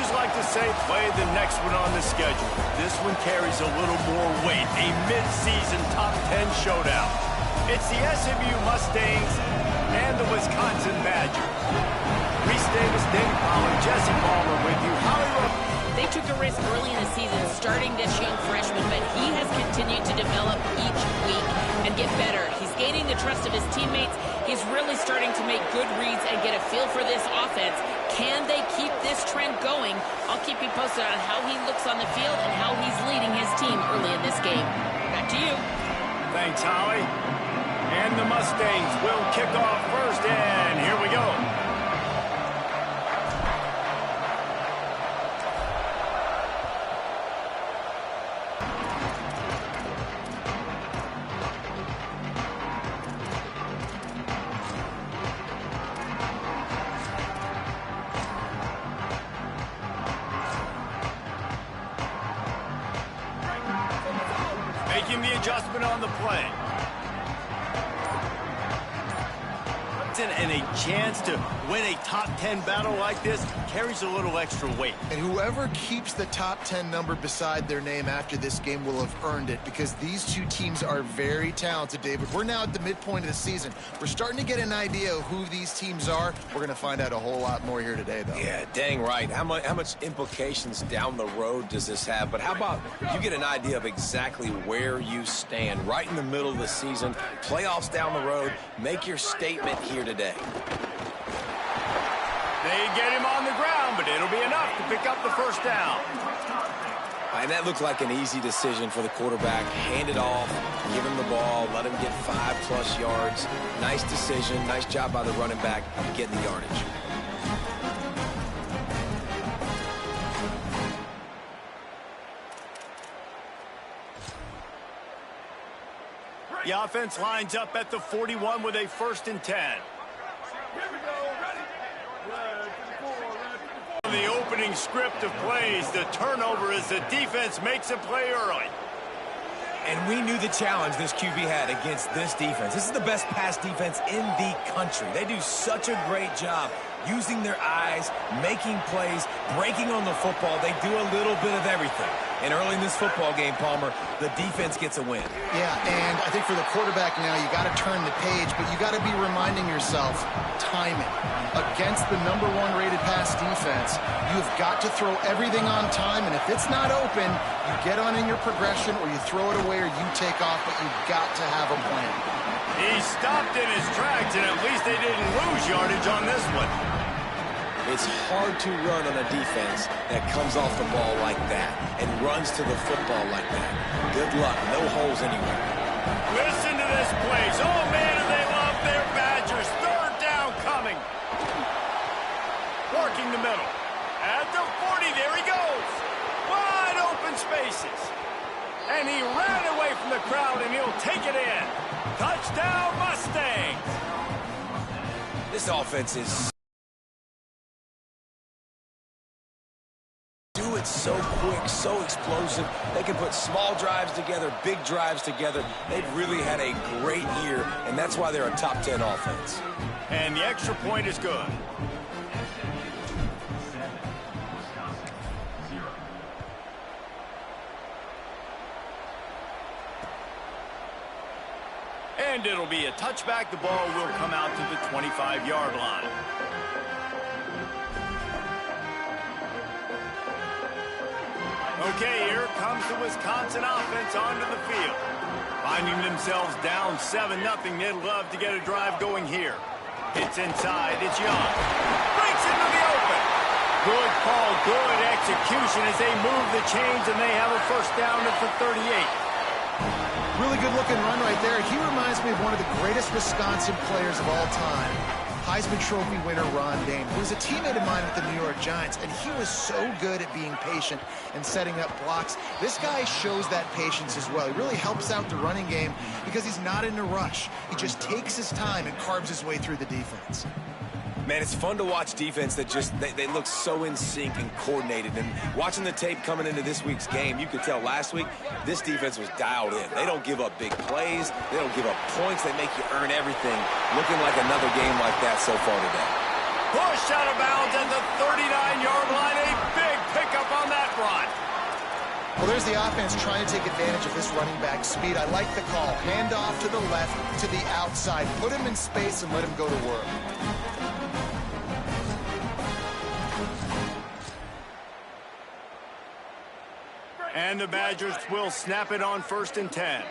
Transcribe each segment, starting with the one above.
Coaches like to say play the next one on the schedule. This one carries a little more weight, a mid-season top 10 showdown. It's the SMU Mustangs and the Wisconsin Badgers. Reese Davis, Danny Pollard, Jesse Palmer with you. Hollywood. They took a risk early in the season starting this young freshman, but he has continued to develop each week and get better. He's gaining the trust of his teammates. He's really starting to make good reads and get a feel for this offense. Can they keep this trend going? I'll keep you posted on how he looks on the field and how he's leading his team early in this game. Back to you. Thanks, Holly. And the Mustangs will kick off first, and here we go. Making the adjustment on the play. And a chance to win a top 10 battle like this carries a little extra weight. And whoever keeps the top 10 number beside their name after this game will have earned it, because these two teams are very talented, David. We're now at the midpoint of the season. We're starting to get an idea of who these teams are. We're going to find out a whole lot more here today, though. Yeah, dang right. How much implications down the road does this have? But how about you get an idea of exactly where you stand right in the middle of the season, playoffs down the road, make your statement here today. They get him on the ground, but it'll be enough to pick up the first down. And that looked like an easy decision for the quarterback. Hand it off, give him the ball, let him get 5+ yards. Nice decision, nice job by the running back getting the yardage. The offense lines up at the 41 with a 1st and 10. The opening script of plays, the turnover as the defense makes a play early. And we knew the challenge this QB had against this defense. This is the best pass defense in the country. They do such a great job using their eyes, making plays, breaking on the football. They do a little bit of everything. And early in this football game, Palmer, the defense gets a win. Yeah, and I think for the quarterback now, you got to turn the page, but you got to be reminding yourself, timing. Against the #1 rated pass defense, you've got to throw everything on time, and if it's not open, you get on in your progression or you throw it away or you take off, but you've got to have a plan. He stopped in his tracks, and at least they didn't lose yardage on this one. It's hard to run on a defense that comes off the ball like that and runs to the football like that. Good luck. No holes anywhere. Listen to this place. Oh, man, do they love their Badgers. 3rd down coming. Working the middle. At the 40, there he goes. Wide open spaces. And he ran away from the crowd, and he'll take it in. Touchdown, Mustangs. This offense is so quick, so explosive. They can put small drives together, big drives together. They've really had a great year, and that's why they're a top 10 offense. And the extra point is good. And it'll be a touchback. The ball will come out to the 25-yard line. Okay, here comes the Wisconsin offense onto the field. Finding themselves down 7-0, they'd love to get a drive going here. It's inside, it's Young. Breaks into the open. Good call, good execution as they move the chains, and they have a 1st down at the 38. Really good looking run right there. He reminds me of one of the greatest Wisconsin players of all time. Heisman Trophy winner Ron Dayne, who was a teammate of mine with the New York Giants, and he was so good at being patient and setting up blocks. This guy shows that patience as well. He really helps out the running game because he's not in a rush. He just takes his time and carves his way through the defense. Man, it's fun to watch defense that just, they look so in sync and coordinated. And watching the tape coming into this week's game, you could tell last week, this defense was dialed in. They don't give up big plays. They don't give up points. They make you earn everything. Looking like another game like that so far today. Push out of bounds at the 39-yard line. A big there's the offense trying to take advantage of this running back speed. I like the call. Hand off to the left, to the outside. Put him in space and let him go to work. And the Badgers will snap it on 1st and 10.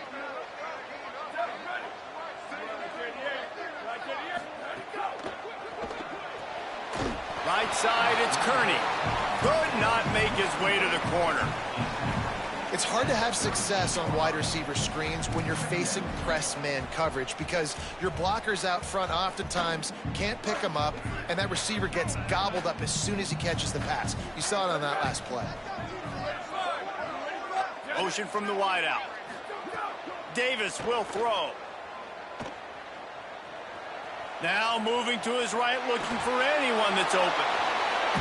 Right side, it's Kearney. Could not make his way to the corner. It's hard to have success on wide receiver screens when you're facing press man coverage because your blockers out front oftentimes can't pick them up, and that receiver gets gobbled up as soon as he catches the pass. You saw it on that last play. Motion from the wideout. Davis will throw. Now moving to his right, looking for anyone that's open.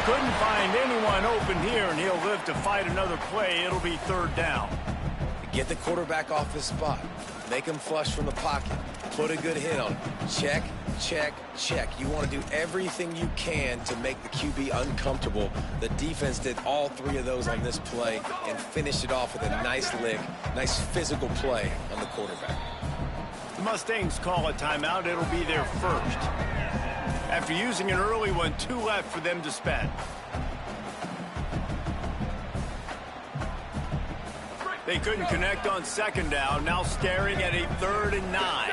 Couldn't find anyone open here, and he'll live to fight another play. It'll be 3rd down. Get the quarterback off his spot. Make him flush from the pocket. Put a good hit on him. Check, check, check. You want to do everything you can to make the QB uncomfortable. The defense did all 3 of those on this play and finished it off with a nice lick, nice physical play on the quarterback. The Mustangs call a timeout. It'll be their first. After using an early one, 2 left for them to spend. They couldn't connect on 2nd down. Now staring at a 3rd and 9.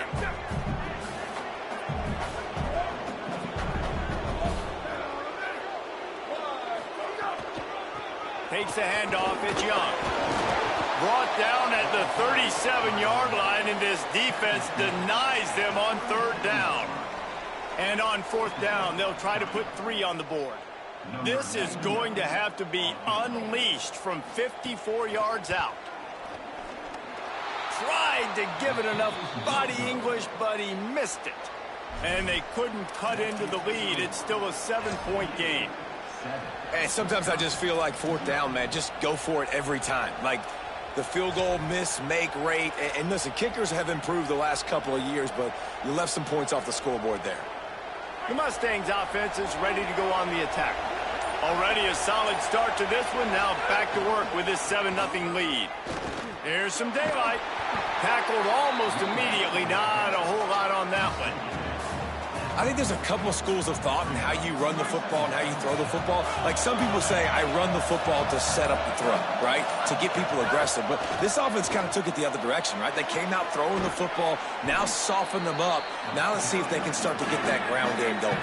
Takes the handoff. It's Young. Brought down at the 37-yard line, and this defense denies them on 3rd down. And on 4th down, they'll try to put 3 on the board. This is going to have to be unleashed from 54 yards out. Tried to give it enough body English, but he missed it. And they couldn't cut into the lead. It's still a 7-point game. And sometimes I just feel like 4th down, man, just go for it every time. Like the field goal miss-make rate. And listen, kickers have improved the last couple of years, but you left some points off the scoreboard there. The Mustangs offense is ready to go on the attack. Already a solid start to this one. Now back to work with this 7-0 lead. Here's some daylight. Tackled almost immediately. Not a whole lot on that one. I think there's a couple of schools of thought in how you run the football and how you throw the football. Like some people say, I run the football to set up the throw, right? To get people aggressive. But this offense kind of took it the other direction, right? They came out throwing the football, now soften them up. Now let's see if they can start to get that ground game going.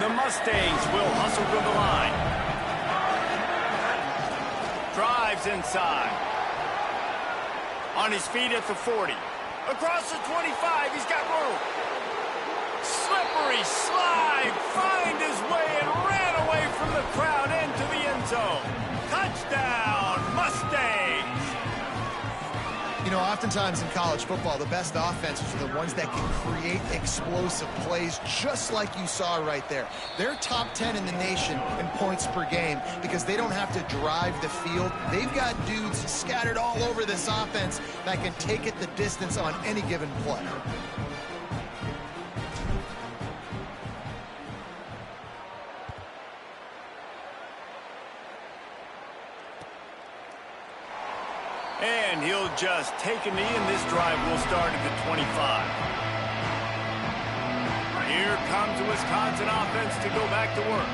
The Mustangs will hustle to the line. Drives inside. On his feet at the 40. Across the 25, he's got room. Slippery slide, find his way and ran away from the crowd into the end zone. Touchdown, Mustangs! You know, oftentimes in college football, the best offenses are the ones that can create explosive plays, just like you saw right there. They're top 10 in the nation in points per game because they don't have to drive the field. They've got dudes scattered all over this offense that can take it the distance on any given play. And he'll just take a knee, and this drive will start at the 25. Here comes the Wisconsin offense to go back to work.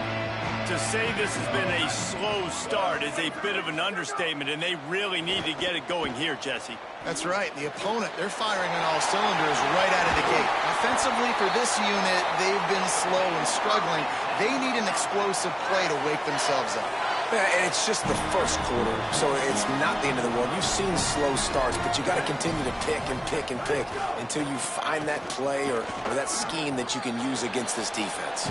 To say this has been a slow start is a bit of an understatement, and they really need to get it going here, Jesse. That's right. The opponent, they're firing on all cylinders right out of the gate. Offensively, for this unit, they've been slow and struggling. They need an explosive play to wake themselves up. Yeah, and it's just the first quarter, so it's not the end of the world. You've seen slow starts, but you got to continue to pick and pick and pick until you find that play or that scheme that you can use against this defense.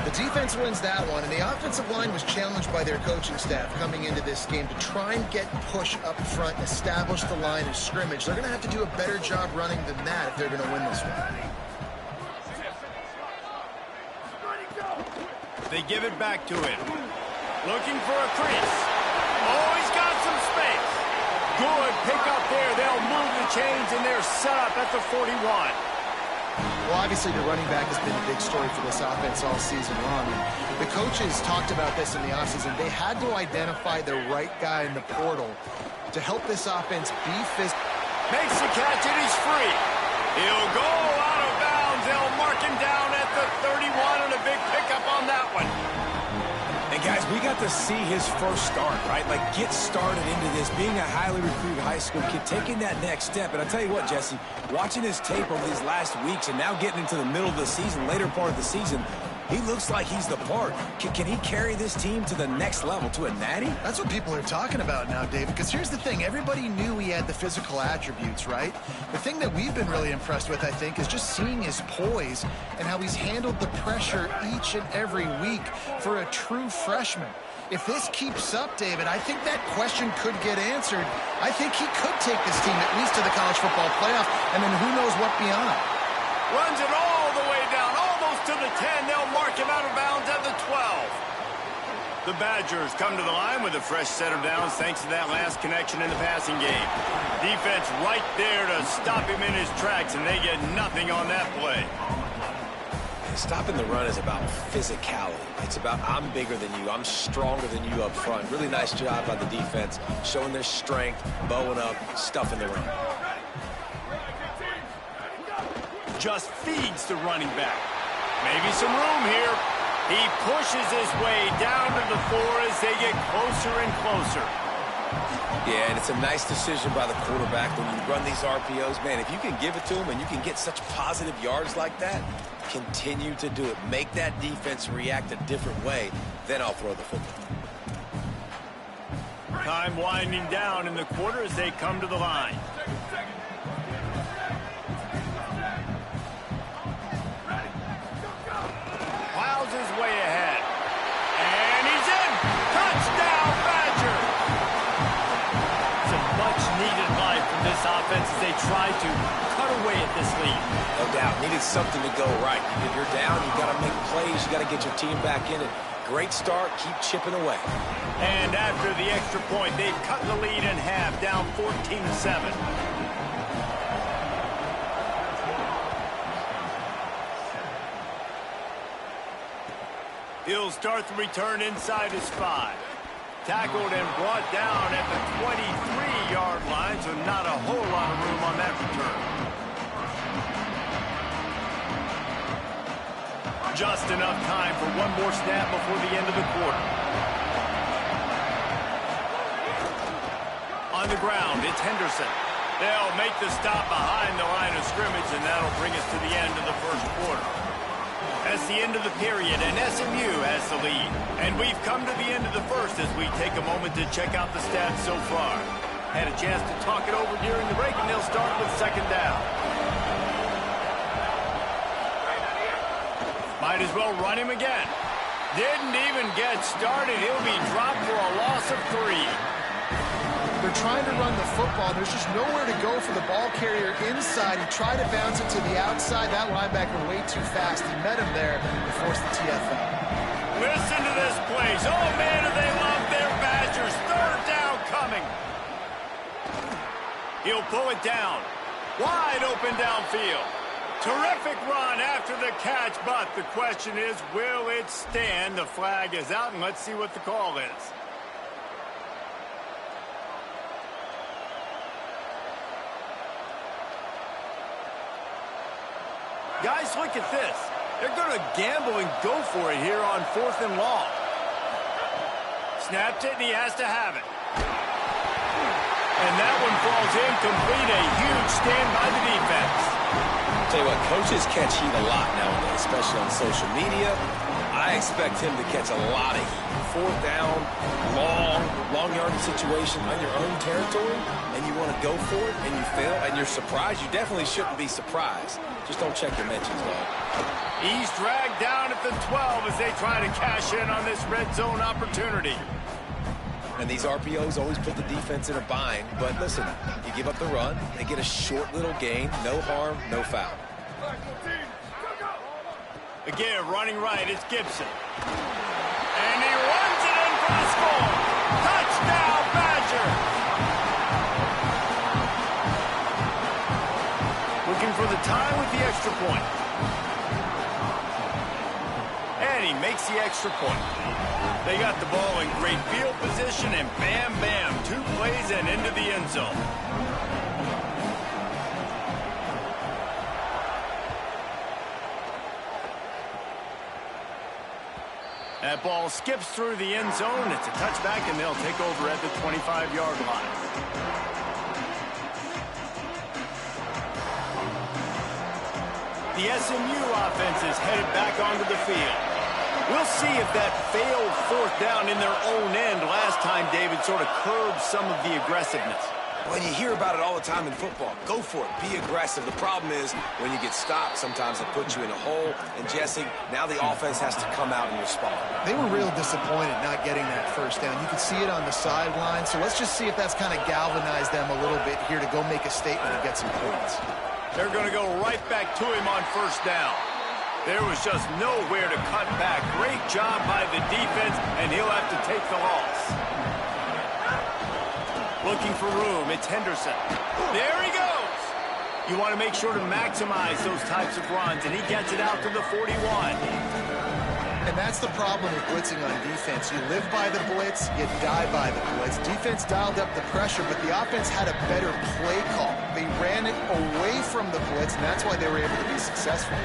The defense wins that one, and the offensive line was challenged by their coaching staff coming into this game to try and get push up front and establish the line of scrimmage. They're going to have to do a better job running than that if they're going to win this one. They give it back to him. Looking for a crease. Oh, he's got some space. Good pick up there. They'll move the chains, and they're set up at the 41. Well, obviously the running back has been a big story for this offense all season long. And the coaches talked about this in the offseason. They had to identify the right guy in the portal to help this offense be physical. Makes the catch and he's free. He'll go out of bounds. They'll mark him down at the 31 and a big pickup on that one. And guys, we got to see his first start, right? Like, get started into this, being a highly recruited high school kid, taking that next step. And I'll tell you what, Jesse, watching his tape over these last weeks and now getting into the middle of the season, later part of the season, he looks like he's the part. Can he carry this team to the next level, to a natty? That's what people are talking about now, David, because here's the thing. Everybody knew he had the physical attributes, right? The thing that we've been really impressed with, I think, is just seeing his poise and how he's handled the pressure each and every week for a true freshman. If this keeps up, David, I think that question could get answered. I think he could take this team at least to the college football playoff, and then who knows what beyond. Runs it all the way down, almost to the 10. They'll mark him out of bounds at the 12. The Badgers come to the line with a fresh set of downs thanks to that last connection in the passing game. Defense right there to stop him in his tracks, and they get nothing on that play. Stopping the run is about physicality. It's about I'm bigger than you, I'm stronger than you up front. Really nice job by the defense, showing their strength, bowing up, stuffing the run. Just feeds the running back. Maybe some room here. He pushes his way down to the 4 as they get closer and closer. Yeah, and it's a nice decision by the quarterback when you run these RPOs. Man, if you can give it to him and you can get such positive yards like that, continue to do it. Make that defense react a different way, then I'll throw the football. Time winding down in the quarter as they come to the line. Plows his way ahead. And he's in! Touchdown, Badger! Some much-needed life from this offense as they try to cut away at this lead. No doubt. Needed something to go right. If you're down, you got to make plays. You got to get your team back in it. Great start. Keep chipping away. And after the extra point, they've cut the lead in half, down 14-7. He'll start the return inside his 5. Tackled and brought down at the 23-yard line, so not a whole lot of room on that return. Just enough time for one more snap before the end of the quarter. On the ground, it's Henderson. They'll make the stop behind the line of scrimmage, and that'll bring us to the end of the first quarter. That's the end of the period, and SMU has the lead. And we've come to the end of the first as we take a moment to check out the stats so far. Had a chance to talk it over during the break, and they'll start with second down. Might as well run him again. Didn't even get started. He'll be dropped for a loss of 3. They're trying to run the football. There's just nowhere to go for the ball carrier inside. He tried to bounce it to the outside. That linebacker way too fast. He met him there and forced the TFL. Listen to this place. Oh, man, do they love their Badgers. Third down coming. He'll pull it down. Wide open downfield. Terrific run after the catch, but the question is, will it stand? The flag is out, and let's see what the call is. Guys, look at this. They're going to gamble and go for it here on 4th and long. Snapped it, and he has to have it. And that one falls incomplete. A huge stand by the defense. I'll tell you what, coaches catch heat a lot nowadays, especially on social media. I expect him to catch a lot of heat. 4th down, long yardage situation on your own territory, and you want to go for it, and you fail, and you're surprised. You definitely shouldn't be surprised. Just don't check your mentions, dog. He's dragged down at the 12 as they try to cash in on this red zone opportunity. And these RPOs always put the defense in a bind. But listen, you give up the run, they get a short little gain, no harm, no foul. Again, running right, it's Gibson. And he runs it in for the score. Touchdown, Badger. Looking for for the tie with the extra point. And he makes the extra point. They got the ball in great field position, and bam, bam, 2 plays and into the end zone. That ball skips through the end zone. It's a touchback, and they'll take over at the 25-yard line. The SMU offense is headed back onto the field. We'll see if that failed 4th down in their own end last time, David, sort of curbed some of the aggressiveness. When you hear about it all the time in football, go for it. Be aggressive. The problem is when you get stopped, sometimes it puts you in a hole. And, Jesse, now the offense has to come out and respond. They were real disappointed not getting that 1st down. You could see it on the sideline. So let's just see if that's kind of galvanized them a little bit here to go make a statement and get some points. They're going to go right back to him on 1st down. There was just nowhere to cut back. Great job by the defense, and he'll have to take the loss. Looking for room, it's Henderson. There he goes! You want to make sure to maximize those types of runs, and he gets it out to the 41. And that's the problem with blitzing on defense. You live by the blitz, you die by the blitz. Defense dialed up the pressure, but the offense had a better play call. They ran it away from the blitz, and that's why they were able to be successful.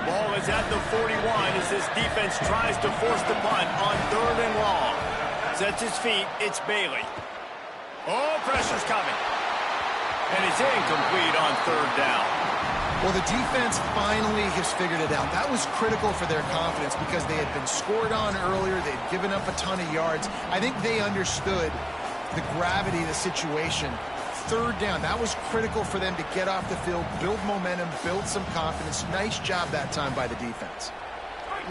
Ball is at the 41 as this defense tries to force the punt on 3rd and long. Sets his feet, it's Bailey. Oh, pressure's coming. And it's incomplete on 3rd down. Well, the defense finally has figured it out. That was critical for their confidence because they had been scored on earlier. They'd given up a ton of yards. I think they understood the gravity of the situation. 3rd down, that was critical for them to get off the field, build momentum, build some confidence. Nice job that time by the defense.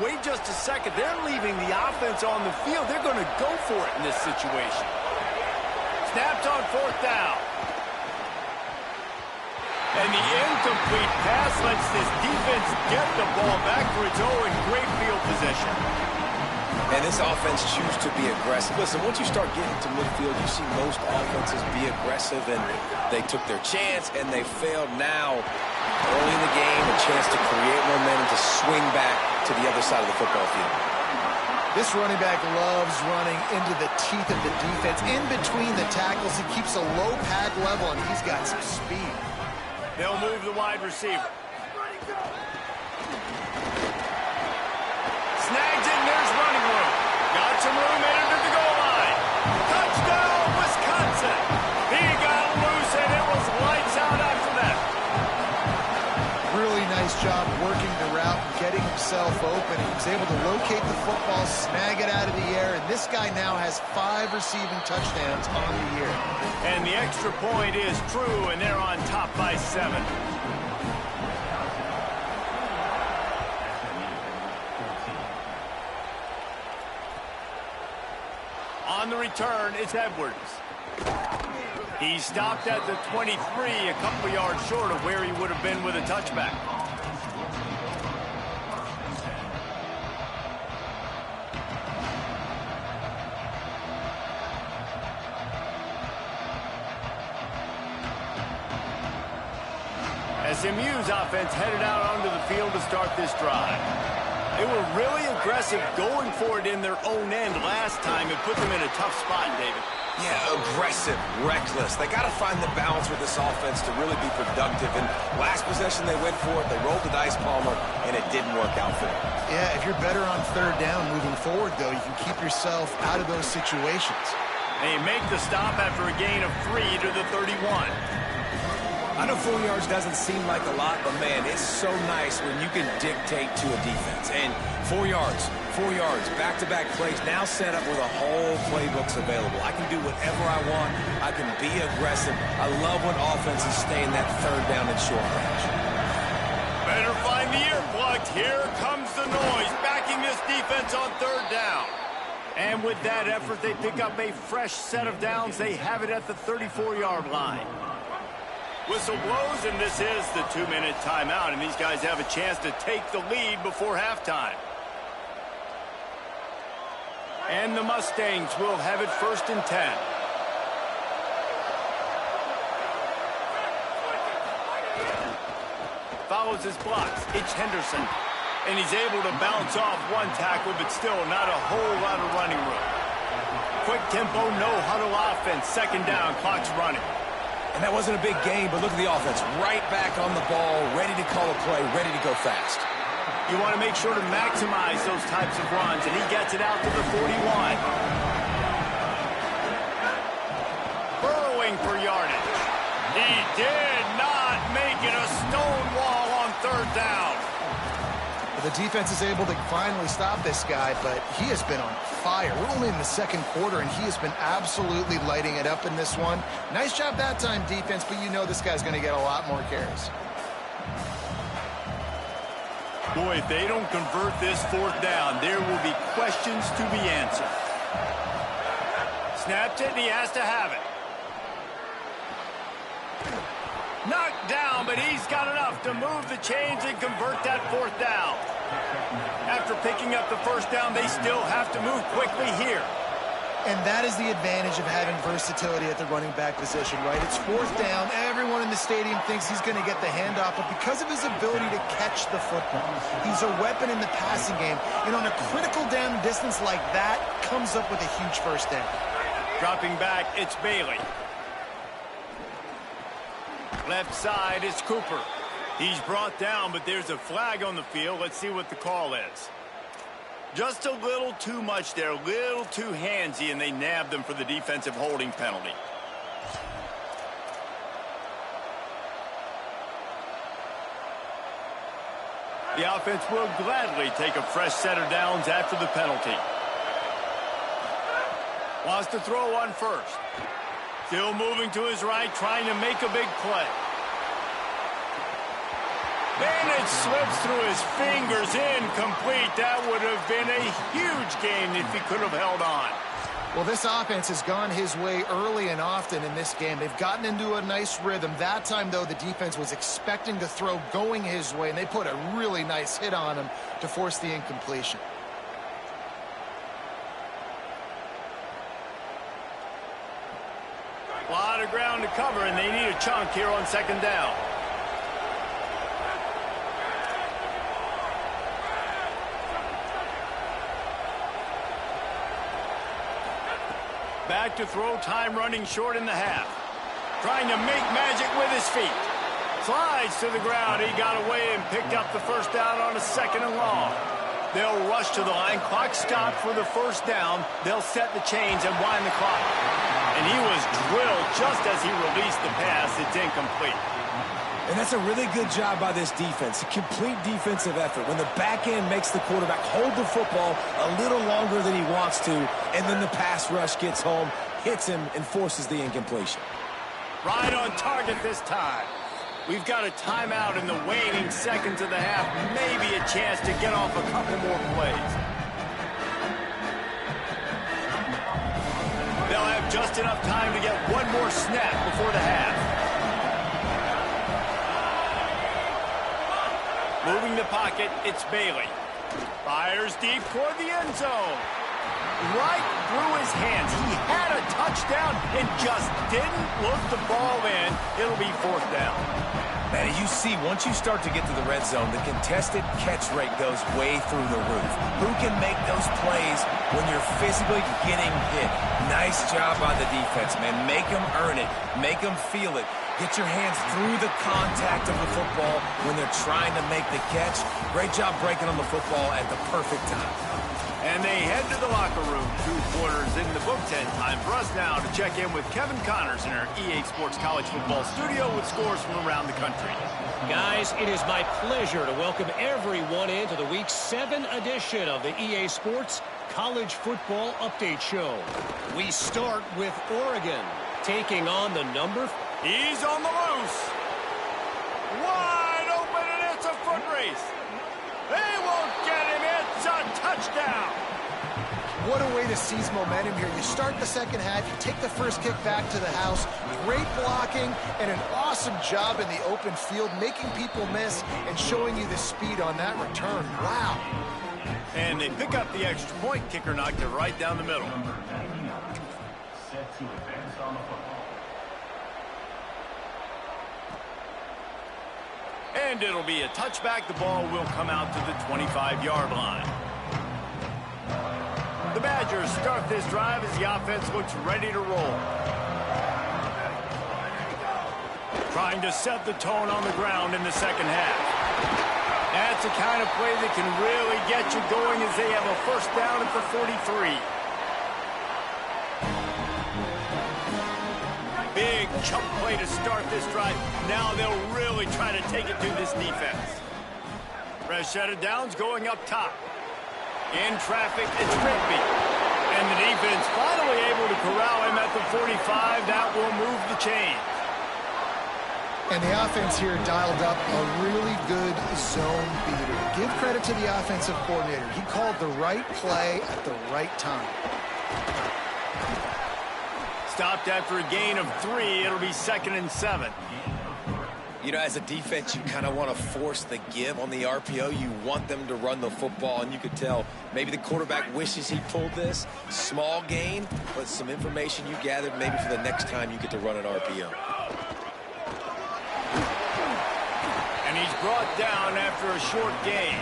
Wait just a second. They're leaving the offense on the field. They're going to go for it in this situation. Snapped on 4th down. And the incomplete pass lets this defense get the ball back for its own great field position. And this offense chooses to be aggressive. Listen, once you start getting to midfield, you see most offenses be aggressive, and they took their chance, and they failed. Now, early in the game, a chance to create momentum, to swing back to the other side of the football field. This running back loves running into the teeth of the defense. In between the tackles, he keeps a low pad level, and he's got some speed. They'll move the wide receiver. Snags it, and there's running room. Got some room into the goal line. Touchdown, Wisconsin. He got loose, and it was lights out after that. Really nice job working the route, getting himself open. He was able to locate the football, snag it out of the air, and this guy now has 5 receiving touchdowns on the year. And the extra point is true, and they're on top by 7. On the return, it's Edwards. He stopped at the 23, a couple yards short of where he would have been with a touchback. SMU's offense headed out onto the field to start this drive. They were really aggressive going for it in their own end last time and put them in a tough spot, David. Yeah, aggressive, reckless. They got to find the balance with this offense to really be productive. And last possession, they went for it. They rolled the dice, Palmer, and it didn't work out for them. Yeah, if you're better on 3rd down moving forward, though, you can keep yourself out of those situations. They make the stop after a gain of 3 to the 31. I know 4 yards doesn't seem like a lot, but, man, it's so nice when you can dictate to a defense. And 4 yards, back-to-back plays, now set up with a whole playbooks available. I can do whatever I want. I can be aggressive. I love when offenses stay in that 3rd down and short range. Better find the earplugs. Here comes the noise, backing this defense on 3rd down. And with that effort, they pick up a fresh set of downs. They have it at the 34-yard line. Whistle blows, and this is the 2-minute timeout, and these guys have a chance to take the lead before halftime. And the Mustangs will have it 1st and 10. follows his blocks. It's Henderson. And he's able to bounce off one tackle, but still not a whole lot of running room. Quick tempo, no huddle offense. Second down, clock's running. And that wasn't a big gain, but look at the offense. Right back on the ball, ready to call a play, ready to go fast. You want to make sure to maximize those types of runs, and he gets it out to the 41. Burrowing for yardage. He did not make it a stone wall on third down. The defense is able to finally stop this guy, but he has been on fire. We're only in the second quarter, and he has been absolutely lighting it up in this one. Nice job that time, defense, but you know this guy's going to get a lot more carries. Boy, if they don't convert this fourth down, there will be questions to be answered. Snapped it, and he has to have it. Knocked down, but he's got enough to move the chains and convert that fourth down. After picking up the first down, they still have to move quickly here. And that is the advantage of having versatility at the running back position, right? It's fourth down. Everyone in the stadium thinks he's going to get the handoff, but because of his ability to catch the football, he's a weapon in the passing game. And on a critical down distance like that, comes up with a huge first down. Dropping back, it's Bailey. Left side, it's Cooper. He's brought down, but there's a flag on the field. Let's see what the call is. Just a little too much there, a little too handsy, and they nabbed him for the defensive holding penalty. The offense will gladly take a fresh set of downs after the penalty. Wants to throw on first. Still moving to his right, trying to make a big play. Bandage slips through his fingers, incomplete. That would have been a huge gain if he could have held on. Well, this offense has gone his way early and often in this game. They've gotten into a nice rhythm. That time, though, the defense was expecting to throw going his way, and they put a really nice hit on him to force the incompletion. A lot of ground to cover, and they need a chunk here on second down. Back to throw, time running short in the half. Trying to make magic with his feet. Slides to the ground. He got away and picked up the first down on a second and long. They'll rush to the line. Clock stopped for the first down. They'll set the chains and wind the clock. And he was drilled just as he released the pass. It's incomplete. And that's a really good job by this defense, a complete defensive effort. When the back end makes the quarterback hold the football a little longer than he wants to, and then the pass rush gets home, hits him, and forces the incompletion. Right on target this time. We've got a timeout in the waning seconds of the half. Maybe a chance to get off a couple more plays. They'll have just enough time to get one more snap before the half. Moving the pocket, it's Bailey. Fires deep toward the end zone. Right through his hands. He had a touchdown and just didn't look the ball in. It'll be fourth down. Man, you see, once you start to get to the red zone, the contested catch rate goes way through the roof. Who can make those plays when you're physically getting hit? Nice job by the defense, man. Make them earn it. Make them feel it. Get your hands through the contact of the football when they're trying to make the catch. Great job breaking on the football at the perfect time. And they head to the locker room. 2 quarters in the book. Time for us now to check in with Kevin Connors in our EA Sports College Football Studio with scores from around the country. Guys, it is my pleasure to welcome everyone into the Week 7 edition of the EA Sports College Football Update Show. We start with Oregon taking on the number... He's on the loose. Wide open, and it's a foot race. They won't get him. It's a touchdown. What a way to seize momentum here. You start the second half, you take the first kick back to the house. Great blocking and an awesome job in the open field, making people miss and showing you the speed on that return. Wow. And they pick up the extra point. Kicker knocked it right down the middle. And it'll be a touchback. The ball will come out to the 25-yard line. The Badgers start this drive as the offense looks ready to roll. Trying to set the tone on the ground in the second half. That's the kind of play that can really get you going as they have a first down at the 43. Big chunk play to start this drive. Now they'll really try to take it to this defense. Fresh set of downs going up top. In traffic, it's Rigby. And the defense finally able to corral him at the 45. That will move the chains. And the offense here dialed up a really good zone beater. Give credit to the offensive coordinator. He called the right play at the right time. Stopped after a gain of 3. It'll be 2nd and 7. You know, as a defense, you kind of want to force the give on the RPO. You want them to run the football, and you could tell maybe the quarterback wishes he pulled this. Small gain, but some information you gathered maybe for the next time you get to run an RPO. And he's brought down after a short gain.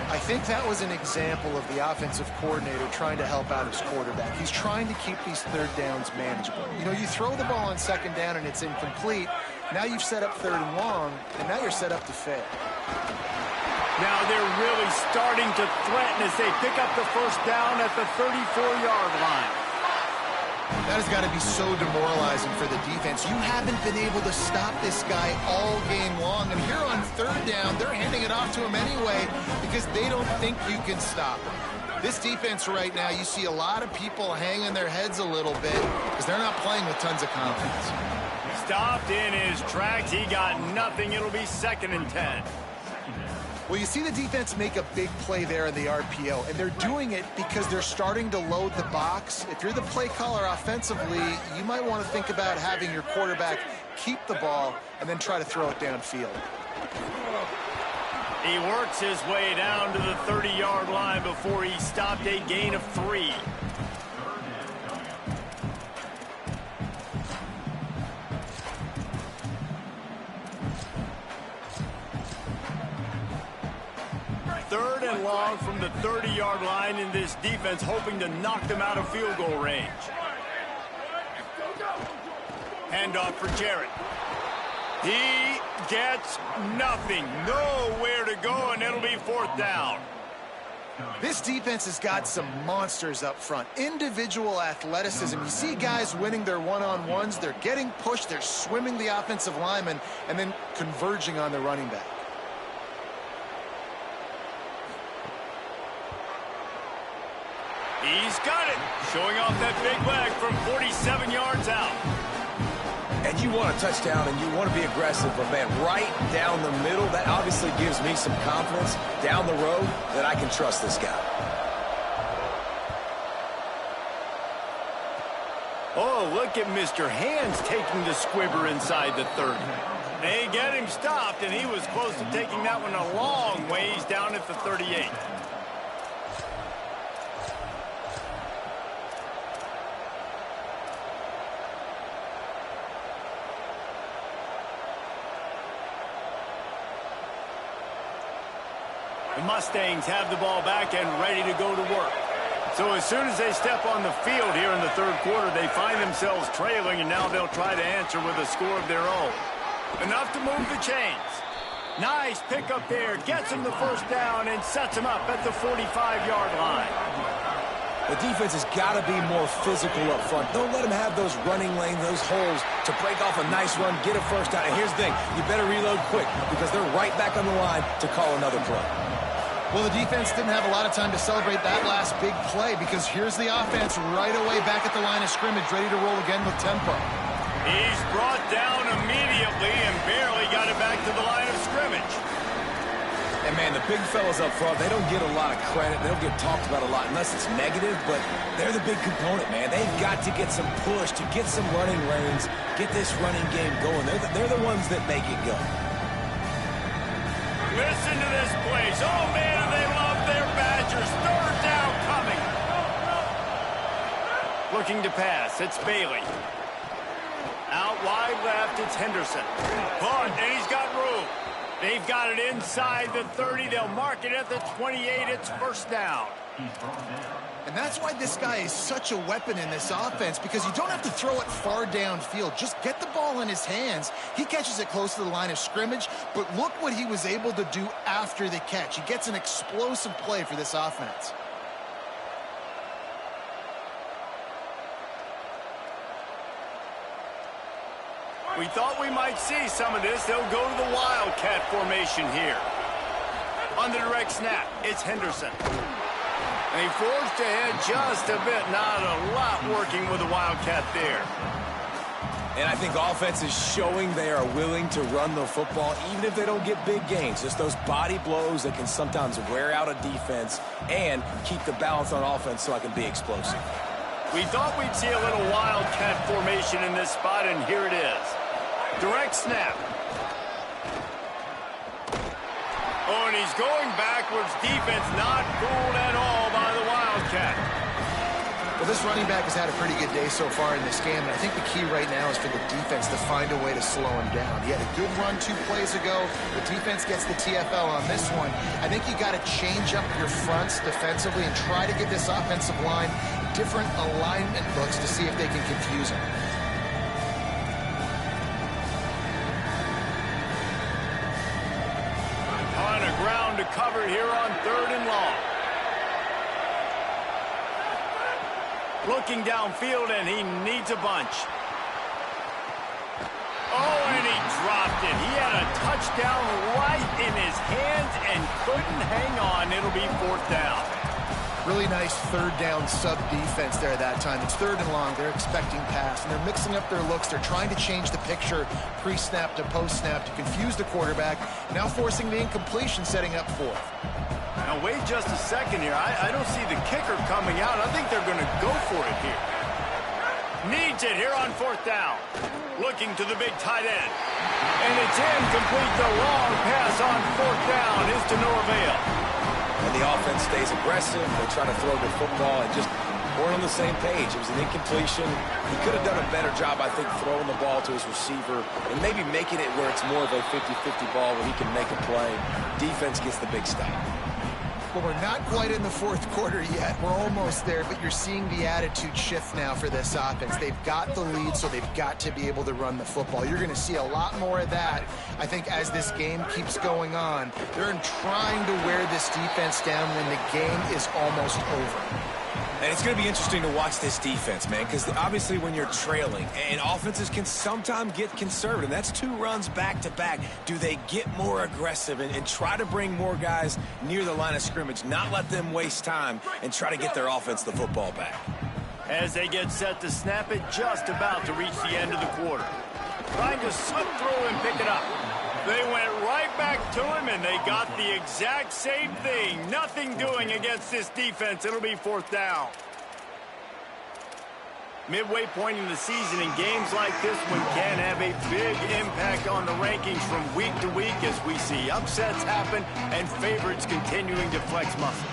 I think that was an example of the offensive coordinator trying to help out his quarterback. He's trying to keep these third downs manageable. You know, you throw the ball on second down and it's incomplete. Now you've set up 3rd and long, and now you're set up to fail. Now they're really starting to threaten as they pick up the first down at the 34-yard line. That has got to be so demoralizing for the defense. You haven't been able to stop this guy all game long. And here on 3rd down, they're handing it off to him anyway because they don't think you can stop him. This defense right now, you see a lot of people hanging their heads a little bit because they're not playing with tons of confidence. Stopped in his tracks. He got nothing. It'll be 2nd and 10. Well, you see the defense make a big play there in the RPO, and they're doing it because they're starting to load the box. If you're the play caller offensively, you might want to think about having your quarterback keep the ball and then try to throw it downfield. He works his way down to the 30-yard line before he stopped a gain of 3. Third and long from the 30-yard line in this defense, hoping to knock them out of field goal range. Handoff for Jarrett. He gets nothing. Nowhere to go, and it'll be 4th down. This defense has got some monsters up front. Individual athleticism. You see guys winning their one-on-ones. They're getting pushed. They're swimming the offensive lineman and then converging on the running back. He's got it. Showing off that big leg from 47 yards out. And you want a touchdown and you want to be aggressive, but man, right down the middle, that obviously gives me some confidence down the road that I can trust this guy. Oh, look at Mr. Hands taking the squibber inside the 30. They get him stopped, and he was close to taking that one a long ways down at the 38. The Mustangs have the ball back and ready to go to work. So as soon as they step on the field here in the 3rd quarter, they find themselves trailing, and now they'll try to answer with a score of their own. Enough to move the chains. Nice pickup there. Gets him the first down and sets him up at the 45-yard line. The defense has got to be more physical up front. Don't let them have those running lanes, those holes to break off a nice run, get a first down. And here's the thing, you better reload quick because they're right back on the line to call another play. Well, the defense didn't have a lot of time to celebrate that last big play because here's the offense right away back at the line of scrimmage, ready to roll again with tempo. He's brought down immediately and barely got it back to the line of scrimmage. And, man, the big fellas up front, they don't get a lot of credit. They don't get talked about a lot unless it's negative, but they're the big component, man. They've got to get some push, to get some running lanes, get this running game going. They're the ones that make it go. Listen to this place. Oh, man, they love their Badgers. 3rd down coming. Looking to pass. It's Bailey. Out wide left, it's Henderson. Caught, and he's got room. They've got it inside the 30. They'll mark it at the 28. It's first down. And that's why this guy is such a weapon in this offense, because you don't have to throw it far downfield. Just get the ball in his hands. He catches it close to the line of scrimmage, but look what he was able to do after the catch. He gets an explosive play for this offense. We thought we might see some of this. They'll go to the Wildcat formation here. On the direct snap, it's Henderson. And he forged ahead just a bit. Not a lot working with the Wildcat there. And I think offense is showing they are willing to run the football, even if they don't get big gains. Just those body blows that can sometimes wear out a defense and keep the balance on offense so I can be explosive. We thought we'd see a little Wildcat formation in this spot, and here it is. Direct snap. Oh, and he's going backwards. Defense not fooled at all by the Wildcat. Well, this running back has had a pretty good day so far in this game, and I think the key right now is for the defense to find a way to slow him down. He had a good run 2 plays ago. The defense gets the TFL on this one. I think you got to change up your fronts defensively and try to give this offensive line different alignment looks to see if they can confuse him. On a ground to cover here on 3rd and long. Looking downfield, and he needs a bunch. Oh, and he dropped it. He had a touchdown right in his hands and couldn't hang on. It'll be 4th down. Really nice 3rd down sub defense there that time. It's 3rd and long. They're expecting pass, and they're mixing up their looks. They're trying to change the picture pre-snap to post-snap to confuse the quarterback, now forcing the incompletion, setting up 4th. Now, wait just a second here. I don't see the kicker coming out. I think they're going to go for it here. Needs it here on 4th down. Looking to the big tight end. And it's incomplete. The long pass on 4th down is to no avail. And the offense stays aggressive. They try to throw the football and just weren't on the same page. It was an incompletion. He could have done a better job, I think, throwing the ball to his receiver and maybe making it where it's more of a 50-50 ball where he can make a play. Defense gets the big stop. Well, we're not quite in the 4th quarter yet. We're almost there, but you're seeing the attitude shift now for this offense. They've got the lead, so they've got to be able to run the football. You're going to see a lot more of that, I think, as this game keeps going on. They're trying to wear this defense down when the game is almost over. And it's going to be interesting to watch this defense, man, because obviously when you're trailing, and offenses can sometimes get conservative. That's 2 runs back-to-back. Do they get more aggressive and try to bring more guys near the line of scrimmage, not let them waste time, and try to get their offense the football back? As they get set to snap it, just about to reach the end of the quarter. Trying to slip through and pick it up. They went right back to him, and they got the exact same thing. Nothing doing against this defense. It'll be 4th down. Midway point in the season, in games like this one can have a big impact on the rankings from week to week as we see upsets happen and favorites continuing to flex muscle.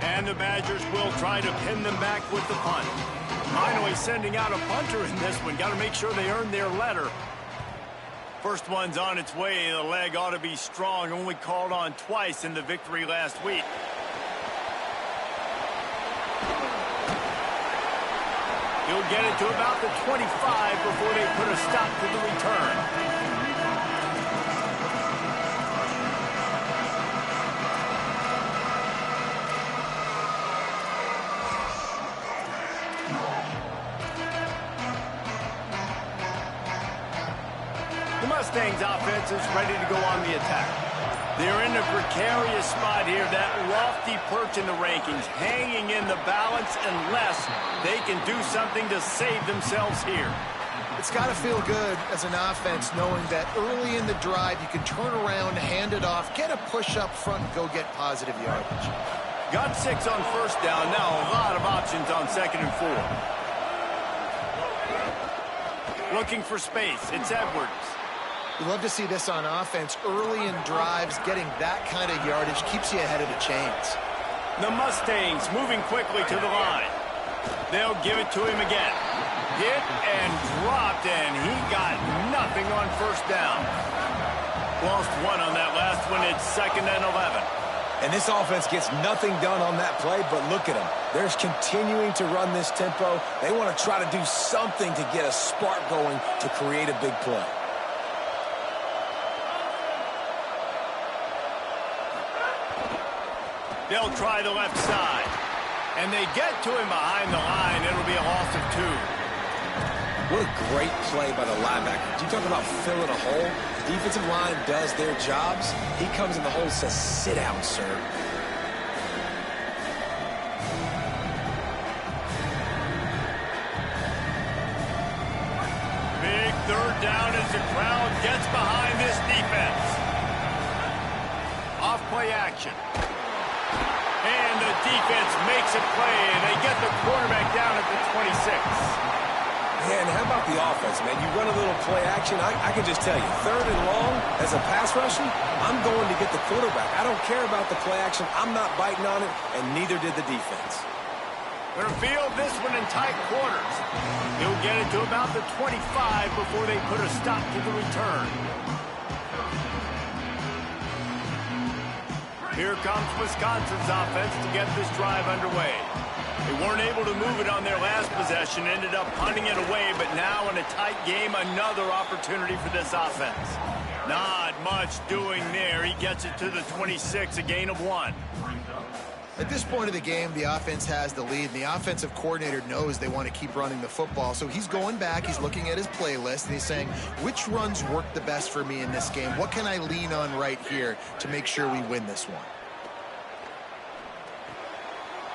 And the Badgers will try to pin them back with the punt. Finally sending out a punter in this one. Got to make sure they earn their letter. First one's on its way. The leg ought to be strong. Only called on twice in the victory last week. He'll get it to about the 25 before they put a stop to the return. The Mustangs offense is ready to go on the attack. They're in a precarious spot here, that lofty perch in the rankings, hanging in the balance unless they can do something to save themselves here. It's got to feel good as an offense knowing that early in the drive you can turn around, hand it off, get a push up front, and go get positive yardage. Got 6 on 1st down. Now a lot of options on 2nd and 4. Looking for space. It's Edwards. We love to see this on offense. Early in drives, getting that kind of yardage keeps you ahead of the chains. The Mustangs moving quickly to the line. They'll give it to him again. Hit and dropped, and he got nothing on first down. Lost one on that last one. It's 2nd and 11. And this offense gets nothing done on that play, but look at them. They're continuing to run this tempo. They want to try to do something to get a spark going to create a big play. They'll try the left side. And they get to him behind the line. It'll be a loss of 2. What a great play by the linebacker. You talk about filling a hole. The defensive line does their jobs. He comes in the hole and says, sit down, sir. Big 3rd down as the crowd gets behind this defense. Off play action. And the defense makes a play, and they get the quarterback down at the 26. Man, how about the offense, man? You run a little play action. I can just tell you, 3rd and long, as a pass rusher, I'm going to get the quarterback. I don't care about the play action. I'm not biting on it, and neither did the defense. They're going to field this one in tight quarters. He'll get it to about the 25 before they put a stop to the return. Here comes Wisconsin's offense to get this drive underway. They weren't able to move it on their last possession, ended up punting it away, but now in a tight game, another opportunity for this offense. Not much doing there. He gets it to the 26, a gain of 1. At this point of the game, the offense has the lead, and the offensive coordinator knows they want to keep running the football. So he's going back, he's looking at his playlist, and he's saying, which runs work the best for me in this game? What can I lean on right here to make sure we win this one?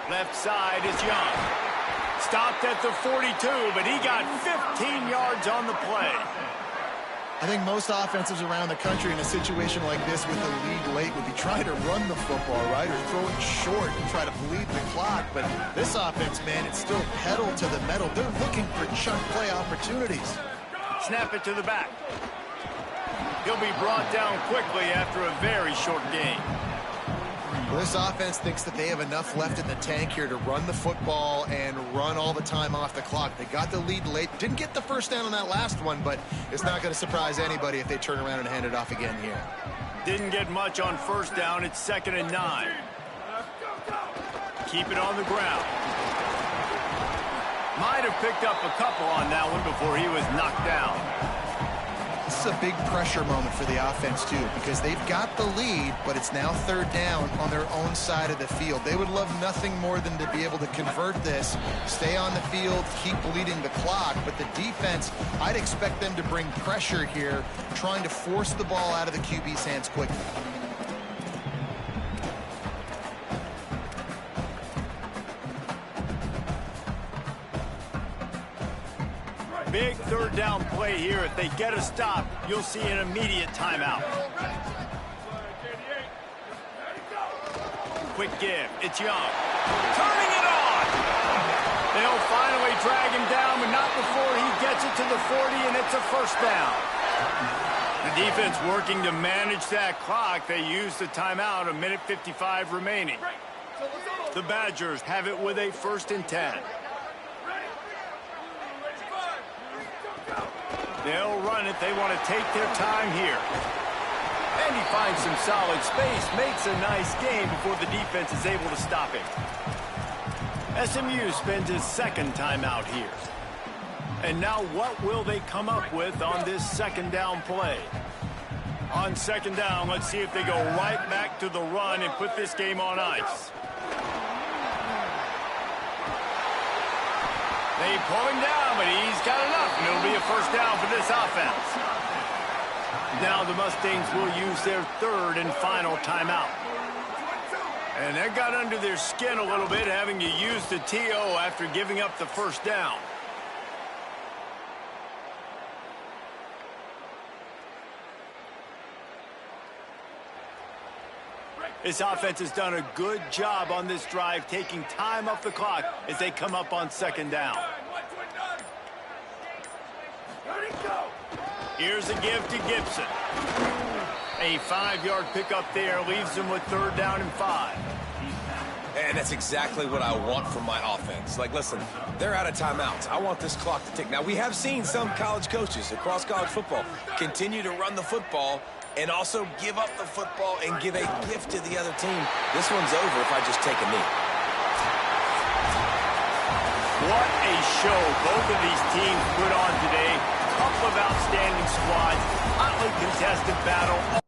Left side is Young. Stopped at the 42, but he got 15 yards on the play. I think most offenses around the country in a situation like this with the lead late would be trying to run the football, right, or throw it short and try to bleed the clock. But this offense, man, it's still pedal to the metal. They're looking for chunk play opportunities. Snap it to the back. He'll be brought down quickly after a very short game. Well, this offense thinks that they have enough left in the tank here to run the football and run all the time off the clock. They got the lead late. Didn't get the first down on that last one, but it's not going to surprise anybody if they turn around and hand it off again here. Didn't get much on first down. It's 2nd and 9. Keep it on the ground. Might have picked up a couple on that one before he was knocked down. This is a big pressure moment for the offense, too, because they've got the lead, but it's now 3rd down on their own side of the field. They would love nothing more than to be able to convert this, stay on the field, keep bleeding the clock. But the defense, I'd expect them to bring pressure here, trying to force the ball out of the QB's hands quickly. Big 3rd down play here. If they get a stop, you'll see an immediate timeout. Quick give. It's Young. Turning it on. They'll finally drag him down, but not before he gets it to the 40, and it's a first down. The defense working to manage that clock. They use the timeout, 1:55 remaining. The Badgers have it with a 1st and 10. They'll run it. They want to take their time here. And he finds some solid space, makes a nice game before the defense is able to stop him. SMU spends his 2nd timeout here. And now what will they come up with on this 2nd down play? On 2nd down, let's see if they go right back to the run and put this game on ice. They pull him down, but he's got enough, and it'll be a first down for this offense. Now the Mustangs will use their 3rd and final timeout. And that got under their skin a little bit, having to use the TO after giving up the first down. This offense has done a good job on this drive, taking time off the clock as they come up on 2nd down. Here's a give to Gibson. A 5-yard pickup there leaves them with 3rd down and 5. And that's exactly what I want from my offense. Like, listen, they're out of timeouts. I want this clock to tick. Now, we have seen some college coaches across college football continue to run the football and also give up the football and give a gift to the other team. This one's over if I just take a knee. What a show both of these teams put on today. Couple of outstanding squads, hotly contested battle.